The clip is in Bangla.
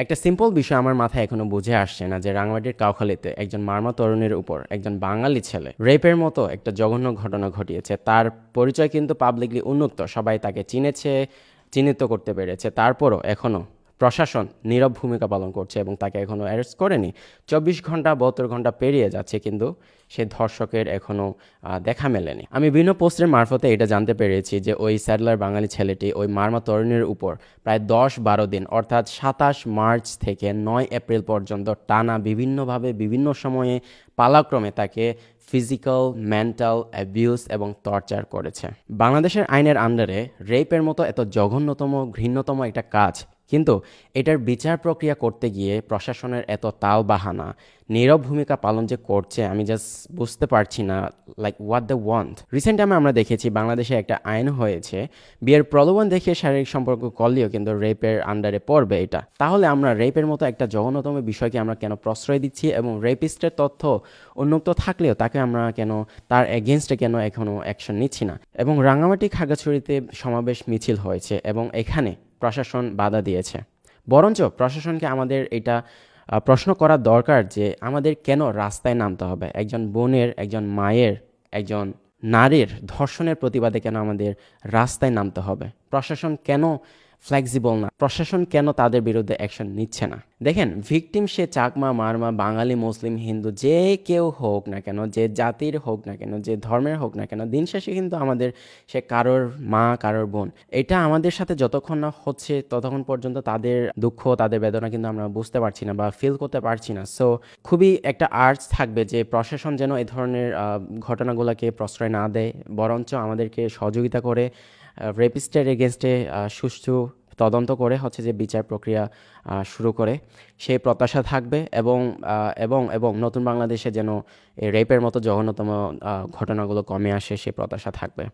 একটা সিম্পল বিষয় আমার মাথায় এখনো বুঝে আসছে না যে রাঙামাটির কাউখালীতে একজন মারমা তরুণীর উপর একজন বাঙালি ছেলে রেপের মতো একটা জঘন্য ঘটনা ঘটিয়েছে। তার পরিচয় কিন্তু পাবলিকলি উন্মুক্ত, সবাই তাকে চিনেছে, চিহ্নিত করতে পেরেছে। তারপরও এখনো প্রশাসন নীরব ভূমিকা পালন করছে এবং তাকে এখনো অ্যারেস্ট করেনি। 24 ঘন্টা 72 ঘন্টা পেরিয়ে যাচ্ছে, কিন্তু সে ধর্ষকের এখনো দেখা মেলেনি। আমি বিভিন্ন পোস্টের মারফতে এটা জানতে পেরেছি যে ওই স্যাডলার বাঙালি ছেলেটি ওই মারমা তরুণীর উপর প্রায় 10-12 দিন, অর্থাৎ 27 মার্চ থেকে 9 এপ্রিল পর্যন্ত টানা বিভিন্নভাবে বিভিন্ন সময়ে পালাক্রমে তাকে ফিজিক্যাল, মেন্টাল অ্যাবিউজ এবং টর্চার করেছে। বাংলাদেশের আইনের আন্ডারে রেপের মতো এত জঘন্যতম ঘৃণ্যতম একটা কাজ, কিন্তু এটার বিচার প্রক্রিয়া করতে গিয়ে প্রশাসনের এত তালবাহানা, নীরব ভূমিকা পালন যে করছে, আমি জাস্ট বুঝতে পারছি না like what the want. Recent আমরা দেখেছি বাংলাদেশে একটা আইন হয়েছে, বিয়ের প্রলোভন দেখে শারীরিক সম্পর্ক করলেও কিন্তু রেপের আন্ডারে পড়বে এটা। তাহলে আমরা রেপের মতো একটা জঘন্যতম বিষয়কে আমরা কেন প্রশ্রয় দিচ্ছি, এবং রেপিস্টের তথ্য উন্মুক্ত থাকলেও তাকে আমরা কেন, তার এগেনস্টে কেন এখনো অ্যাকশন নিচ্ছি না? এবং রাঙামাটি খাগড়াছড়িতে সমাবেশ মিছিল হয়েছে এবং এখানে প্রশাসন বাধা দিয়েছে। বরঞ্চ প্রশাসনকে আমাদের এটা প্রশ্ন করা দরকার যে আমাদের কেন রাস্তায় নামতে হবে? একজন বোনের, একজন মায়ের, একজন নারীর ধর্ষণের প্রতিবাদে কেন আমাদের রাস্তায় নামতে হবে? প্রশাসন কেন ফ্লেক্সিবল না? প্রশাসন কেন তাদের বিরুদ্ধে অ্যাকশন নিচ্ছে না? দেখেন, ভিকটিম সে চাকমা, মারমা, বাঙালি, মুসলিম, হিন্দু, যে কেউ হোক না কেন, যে জাতির হোক না কেন, যে ধর্মের হোক না কেন, দিন শেষে কিন্তু আমাদের, সে কারোর মা, কারোর বোন। এটা আমাদের সাথে যতক্ষণ না হচ্ছে ততক্ষণ পর্যন্ত তাদের দুঃখ, তাদের বেদনা কিন্তু আমরা বুঝতে পারছি না বা ফিল করতে পারছি না। সো খুবই একটা আর্জ থাকবে যে প্রশাসন যেন এই ধরনের ঘটনাগুলোকে প্রশ্রয় না দেয়, বরঞ্চ আমাদেরকে সহযোগিতা করে রেপিস্টের এগেনস্টে সুষ্ঠু তদন্ত করে হচ্ছে যে বিচার প্রক্রিয়া শুরু করে, সেই প্রত্যাশা থাকবে। এবং এবং এবং নতুন বাংলাদেশে যেন এই রেপের মতো জঘন্যতম ঘটনাগুলো কমে আসে, সেই প্রত্যাশা থাকবে।